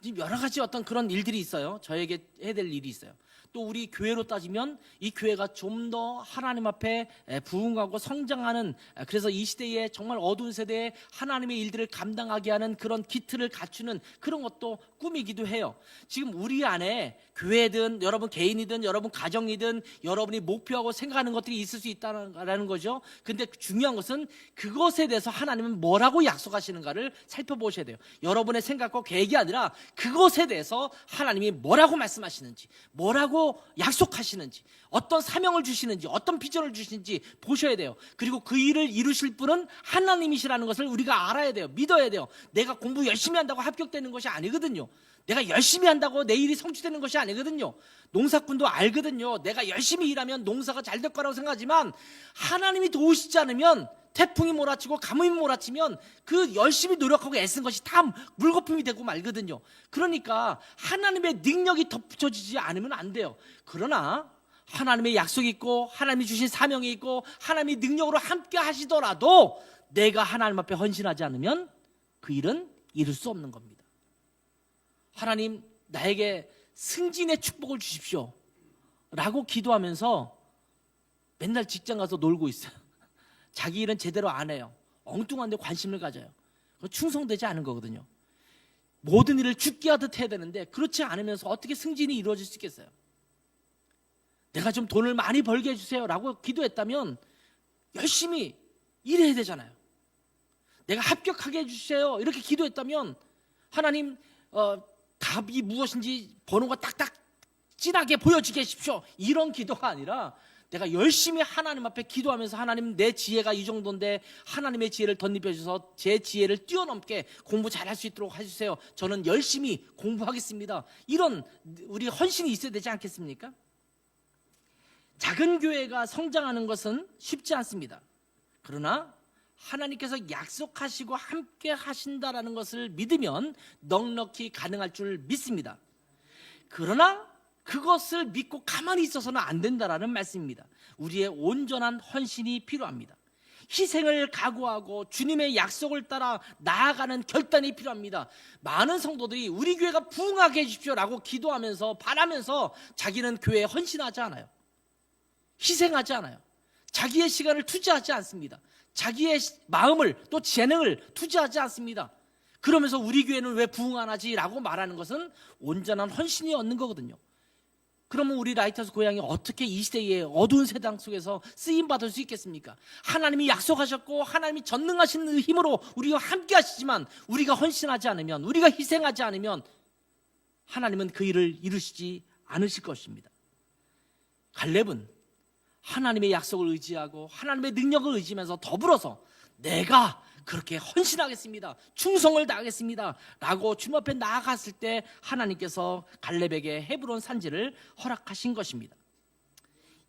지금 여러 가지 어떤 그런 일들이 있어요. 저에게 해야 될 일이 있어요. 또 우리 교회로 따지면 이 교회가 좀 더 하나님 앞에 부흥하고 성장하는, 그래서 이 시대에 정말 어두운 세대에 하나님의 일들을 감당하게 하는 그런 기틀을 갖추는 그런 것도 꿈이기도 해요. 지금 우리 안에 교회든 여러분 개인이든 여러분 가정이든 여러분이 목표하고 생각하는 것들이 있을 수 있다는 거죠. 근데 중요한 것은 그것에 대해서 하나님은 뭐라고 약속하시는가를 살펴보셔야 돼요. 여러분의 생각과 계획이 아니라 그것에 대해서 하나님이 뭐라고 말씀하시는지, 뭐라고 약속하시는지, 어떤 사명을 주시는지, 어떤 비전을 주시는지 보셔야 돼요. 그리고 그 일을 이루실 분은 하나님이시라는 것을 우리가 알아야 돼요. 믿어야 돼요. 내가 공부 열심히 한다고 합격되는 것이 아니거든요. 내가 열심히 한다고 내 일이 성취되는 것이 아니거든요. 농사꾼도 알거든요. 내가 열심히 일하면 농사가 잘 될 거라고 생각하지만 하나님이 도우시지 않으면, 태풍이 몰아치고 가뭄이 몰아치면 그 열심히 노력하고 애쓴 것이 다 물거품이 되고 말거든요. 그러니까 하나님의 능력이 덧붙여지지 않으면 안 돼요. 그러나 하나님의 약속이 있고 하나님이 주신 사명이 있고 하나님이 능력으로 함께 하시더라도 내가 하나님 앞에 헌신하지 않으면 그 일은 이룰 수 없는 겁니다. 하나님, 나에게 승진의 축복을 주십시오 라고 기도하면서 맨날 직장 가서 놀고 있어요. 자기 일은 제대로 안 해요. 엉뚱한 데 관심을 가져요. 충성되지 않은 거거든요. 모든 일을 죽게 하듯 해야 되는데 그렇지 않으면서 어떻게 승진이 이루어질 수 있겠어요? 내가 좀 돈을 많이 벌게 해주세요 라고 기도했다면 열심히 일해야 되잖아요. 내가 합격하게 해주세요 이렇게 기도했다면 하나님, 답이 무엇인지 번호가 딱딱 진하게 보여주게 해주십시오 이런 기도가 아니라 내가 열심히 하나님 앞에 기도하면서 하나님, 내 지혜가 이 정도인데 하나님의 지혜를 덧입혀 주셔서 제 지혜를 뛰어넘게 공부 잘할 수 있도록 해주세요. 저는 열심히 공부하겠습니다. 이런 우리 헌신이 있어야 되지 않겠습니까? 작은 교회가 성장하는 것은 쉽지 않습니다. 그러나 하나님께서 약속하시고 함께 하신다라는 것을 믿으면 넉넉히 가능할 줄 믿습니다. 그러나 그것을 믿고 가만히 있어서는 안 된다라는 말씀입니다. 우리의 온전한 헌신이 필요합니다. 희생을 각오하고 주님의 약속을 따라 나아가는 결단이 필요합니다. 많은 성도들이 우리 교회가 부흥하게 해주십시오라고 기도하면서 바라면서 자기는 교회에 헌신하지 않아요. 희생하지 않아요. 자기의 시간을 투자하지 않습니다. 자기의 마음을 또 재능을 투자하지 않습니다. 그러면서 우리 교회는 왜 부흥 안 하지? 라고 말하는 것은 온전한 헌신이 없는 거거든요. 그러면 우리 라이트하우스 고향이 어떻게 이 시대의 어두운 세상 속에서 쓰임받을 수 있겠습니까? 하나님이 약속하셨고 하나님이 전능하신 힘으로 우리와 함께 하시지만 우리가 헌신하지 않으면, 우리가 희생하지 않으면 하나님은 그 일을 이루시지 않으실 것입니다. 갈렙은 하나님의 약속을 의지하고 하나님의 능력을 의지하면서 더불어서 내가 그렇게 헌신하겠습니다. 충성을 다하겠습니다. 라고 주님 앞에 나아갔을 때 하나님께서 갈렙에게 헤브론 산지를 허락하신 것입니다.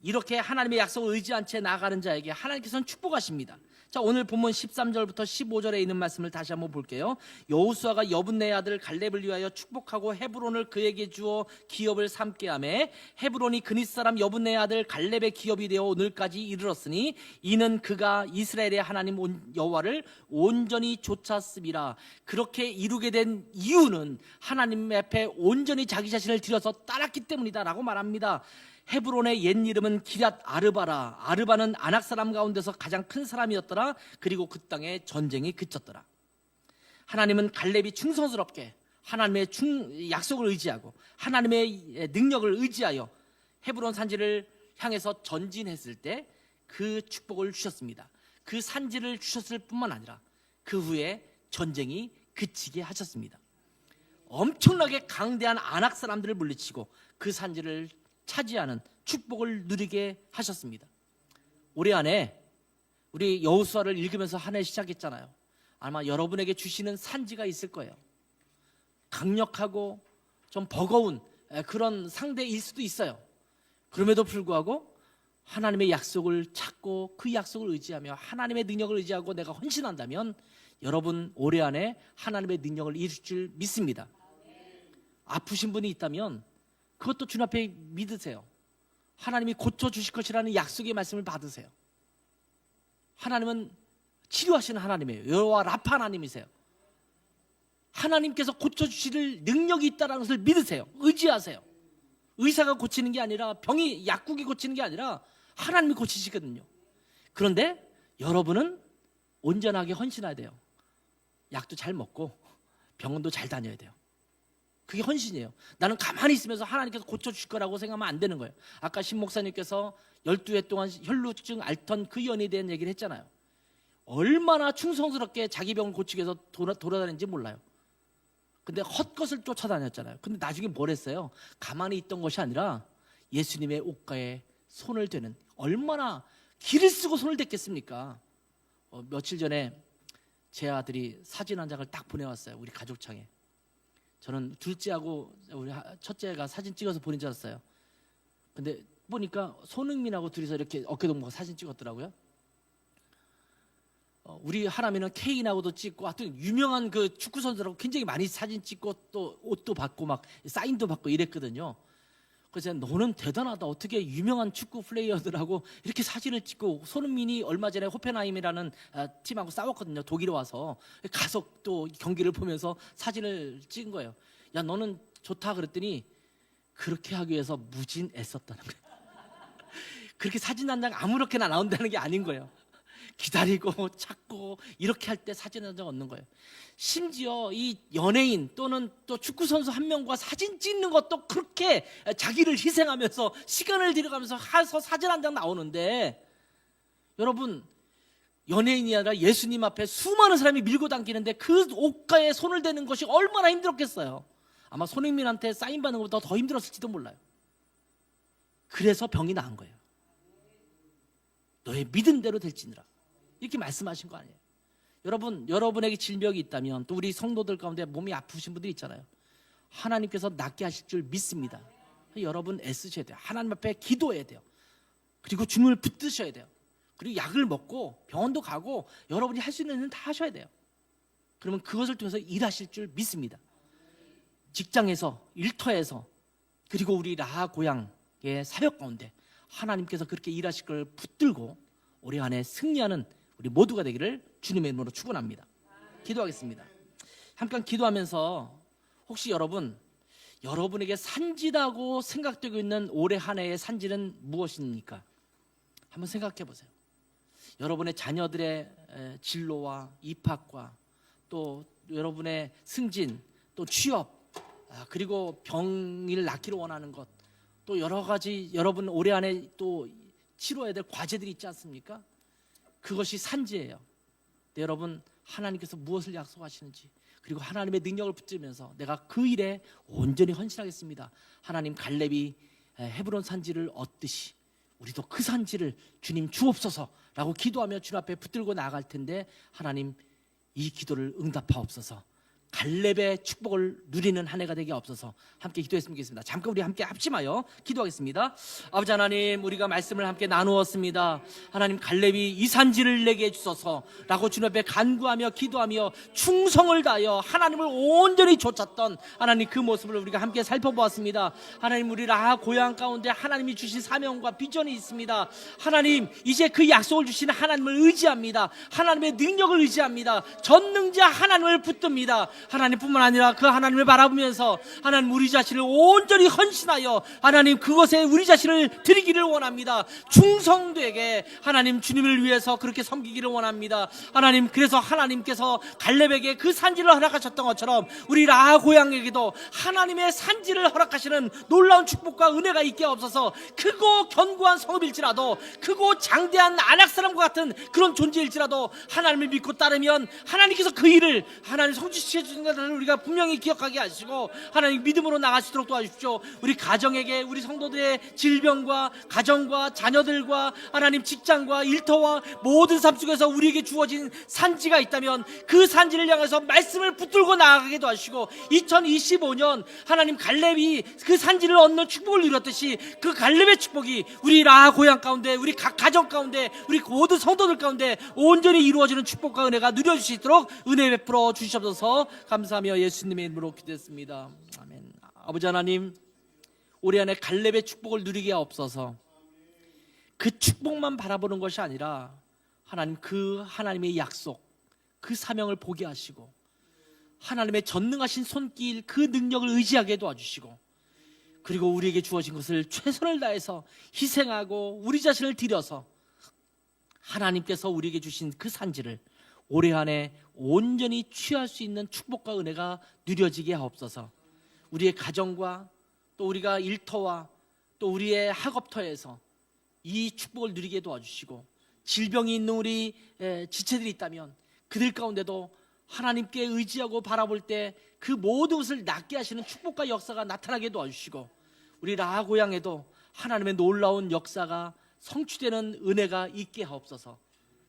이렇게 하나님의 약속을 의지한 채 나아가는 자에게 하나님께서는 축복하십니다. 자, 오늘 본문 13절부터 15절에 있는 말씀을 다시 한번 볼게요. 여호수아가 여분네의 아들 갈렙을 위하여 축복하고 헤브론을 그에게 주어 기업을 삼게 하매 헤브론이 그닛 사람 여분네의 아들 갈렙의 기업이 되어 오늘까지 이르렀으니 이는 그가 이스라엘의 하나님 여호와를 온전히 좇았음이라. 그렇게 이루게 된 이유는 하나님 앞에 온전히 자기 자신을 들여서 따랐기 때문이다 라고 말합니다. 헤브론의 옛 이름은 기럇 아르바라. 아르바는 아낙 사람 가운데서 가장 큰 사람이었더라. 그리고 그 땅에 전쟁이 그쳤더라. 하나님은 갈렙이 충성스럽게 하나님의 약속을 의지하고 하나님의 능력을 의지하여 헤브론 산지를 향해서 전진했을 때 그 축복을 주셨습니다. 그 산지를 주셨을 뿐만 아니라 그 후에 전쟁이 그치게 하셨습니다. 엄청나게 강대한 아낙 사람들을 물리치고 그 산지를 차지하는 축복을 누리게 하셨습니다. 올해 안에 우리 여호수아를 읽으면서 한 해 시작했잖아요. 아마 여러분에게 주시는 산지가 있을 거예요. 강력하고 좀 버거운 그런 상대일 수도 있어요. 그럼에도 불구하고 하나님의 약속을 찾고 그 약속을 의지하며 하나님의 능력을 의지하고 내가 헌신한다면 여러분 올해 안에 하나님의 능력을 이룰 줄 믿습니다. 아프신 분이 있다면 그것도 주님 앞에 믿으세요. 하나님이 고쳐주실 것이라는 약속의 말씀을 받으세요. 하나님은 치료하시는 하나님이에요. 여호와 라파 하나님이세요. 하나님께서 고쳐주실 능력이 있다는 것을 믿으세요. 의지하세요. 의사가 고치는 게 아니라 병이 약국이 고치는 게 아니라 하나님이 고치시거든요. 그런데 여러분은 온전하게 헌신해야 돼요. 약도 잘 먹고 병원도 잘 다녀야 돼요. 그게 헌신이에요. 나는 가만히 있으면서 하나님께서 고쳐주실 거라고 생각하면 안 되는 거예요. 아까 신 목사님께서 12해 동안 혈루증 앓던 그 연에 대한 얘기를 했잖아요. 얼마나 충성스럽게 자기 병을 고치기 위해서 돌아다니는지 몰라요. 근데 헛것을 쫓아다녔잖아요. 근데 나중에 뭘 했어요? 가만히 있던 것이 아니라 예수님의 옷가에 손을 대는, 얼마나 기를 쓰고 손을 댔겠습니까? 며칠 전에 제 아들이 사진 한 장을 딱 보내왔어요. 우리 가족창에. 저는 둘째하고 우리 첫째가 사진 찍어서 보낸 줄 알았어요. 근데 보니까 손흥민하고 둘이서 이렇게 어깨동무하고 사진 찍었더라고요. 우리 하나미는 케인하고도 찍고 하여튼 유명한 그 축구 선수라고 굉장히 많이 사진 찍고 또 옷도 받고 막 사인도 받고 이랬거든요. 그래서 너는 대단하다. 어떻게 유명한 축구 플레이어들하고 이렇게 사진을 찍고. 손흥민이 얼마 전에 호펜하임이라는 팀하고 싸웠거든요. 독일에 와서 가서 또 경기를 보면서 사진을 찍은 거예요. 야, 너는 좋다 그랬더니 그렇게 하기 위해서 무진 애썼다는 거예요. 그렇게 사진 한 장 아무렇게나 나온다는 게 아닌 거예요. 기다리고 찾고 이렇게 할 때 사진 한 장 얻는 거예요. 심지어 이 연예인 또는 또 축구 선수 한 명과 사진 찍는 것도 그렇게 자기를 희생하면서 시간을 들여가면서 해서 사진 한 장 나오는데, 여러분 연예인이 아니라 예수님 앞에 수많은 사람이 밀고 당기는데 그 옷가에 손을 대는 것이 얼마나 힘들었겠어요. 아마 손흥민한테 사인 받는 것보다 더 힘들었을지도 몰라요. 그래서 병이 나은 거예요. 너의 믿은 대로 될지니라, 이렇게 말씀하신 거 아니에요. 여러분, 여러분에게 질병이 있다면, 또 우리 성도들 가운데 몸이 아프신 분들이 있잖아요. 하나님께서 낫게 하실 줄 믿습니다. 여러분 애쓰셔야 돼요. 하나님 앞에 기도해야 돼요. 그리고 주님을 붙드셔야 돼요. 그리고 약을 먹고 병원도 가고 여러분이 할 수 있는 일은 다 하셔야 돼요. 그러면 그것을 통해서 일하실 줄 믿습니다. 직장에서, 일터에서, 그리고 우리 라하 고향의 사역 가운데 하나님께서 그렇게 일하실 걸 붙들고 올해 안에 승리하는 우리 모두가 되기를 주님의 이름으로 축원합니다. 기도하겠습니다. 잠깐 기도하면서 혹시 여러분에게 산지라고 생각되고 있는 올해 한 해의 산지는 무엇입니까? 한번 생각해 보세요. 여러분의 자녀들의 진로와 입학과 또 여러분의 승진, 또 취업, 그리고 병을 낫기를 원하는 것, 또 여러 가지 여러분 올해 안에 또 치러야 될 과제들이 있지 않습니까? 그것이 산지예요. 네, 여러분 하나님께서 무엇을 약속하시는지, 그리고 하나님의 능력을 붙들면서 내가 그 일에 온전히 헌신하겠습니다. 하나님 갈렙이 헤브론 산지를 얻듯이 우리도 그 산지를 주님 주옵소서라고 기도하며 주님 앞에 붙들고 나아갈 텐데, 하나님 이 기도를 응답하옵소서. 갈렙의 축복을 누리는 한 해가 되게 없어서 함께 기도했으면 좋겠습니다. 잠깐 우리 함께 합심하여 기도하겠습니다. 아버지 하나님, 우리가 말씀을 함께 나누었습니다. 하나님, 갈렙이 이 산지를 내게 주소서라고 주님 앞에 간구하며 기도하며 충성을 다하여 하나님을 온전히 좇았던 하나님 그 모습을 우리가 함께 살펴보았습니다. 하나님, 우리 라하 고향 가운데 하나님이 주신 사명과 비전이 있습니다. 하나님, 이제 그 약속을 주신 하나님을 의지합니다. 하나님의 능력을 의지합니다. 전능자 하나님을 붙듭니다. 하나님뿐만 아니라 그 하나님을 바라보면서 하나님, 우리 자신을 온전히 헌신하여 하나님 그것에 우리 자신을 드리기를 원합니다. 충성되게 하나님 주님을 위해서 그렇게 섬기기를 원합니다. 하나님, 그래서 하나님께서 갈렙에게 그 산지를 허락하셨던 것처럼 우리 라하 고향에게도 하나님의 산지를 허락하시는 놀라운 축복과 은혜가 있게 없어서 크고 견고한 성읍일지라도, 크고 장대한 안악사람과 같은 그런 존재일지라도 하나님을 믿고 따르면 하나님께서 그 일을 하나님 성취시켜 주신 것을 우리가 분명히 기억하게 하시고 하나님 믿음으로 나갈 수 있도록 도와주십시오. 우리 가정에게, 우리 성도들의 질병과 가정과 자녀들과 하나님 직장과 일터와 모든 삶 속에서 우리에게 주어진 산지가 있다면 그 산지를 향해서 말씀을 붙들고 나아가게 도와주시고, 2025년 하나님 갈렙이 그 산지를 얻는 축복을 누렸듯이 그 갈렙의 축복이 우리 라하 고향 가운데, 우리 각 가정 가운데, 우리 모든 성도들 가운데 온전히 이루어지는 축복과 은혜가 누려질 수 있도록 은혜 베풀어 주시옵소서. 감사하며 예수님의 이름으로 기도했습니다. 아멘. 아버지 하나님, 올해 안에 갈렙의 축복을 누리게 하옵소서. 그 축복만 바라보는 것이 아니라 하나님, 그 하나님의 약속, 그 사명을 보게 하시고 하나님의 전능하신 손길, 그 능력을 의지하게 도와주시고, 그리고 우리에게 주어진 것을 최선을 다해서 희생하고 우리 자신을 드려서 하나님께서 우리에게 주신 그 산지를 올해 안에 온전히 취할 수 있는 축복과 은혜가 누려지게 하옵소서. 우리의 가정과 또 우리가 일터와 또 우리의 학업터에서 이 축복을 누리게 도와주시고, 질병이 있는 우리 지체들이 있다면 그들 가운데도 하나님께 의지하고 바라볼 때 그 모든 것을 낫게 하시는 축복과 역사가 나타나게 도와주시고, 우리 라하 고향에도 하나님의 놀라운 역사가 성취되는 은혜가 있게 하옵소서.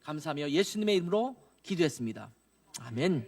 감사하며 예수님의 이름으로 기도했습니다. 아멘.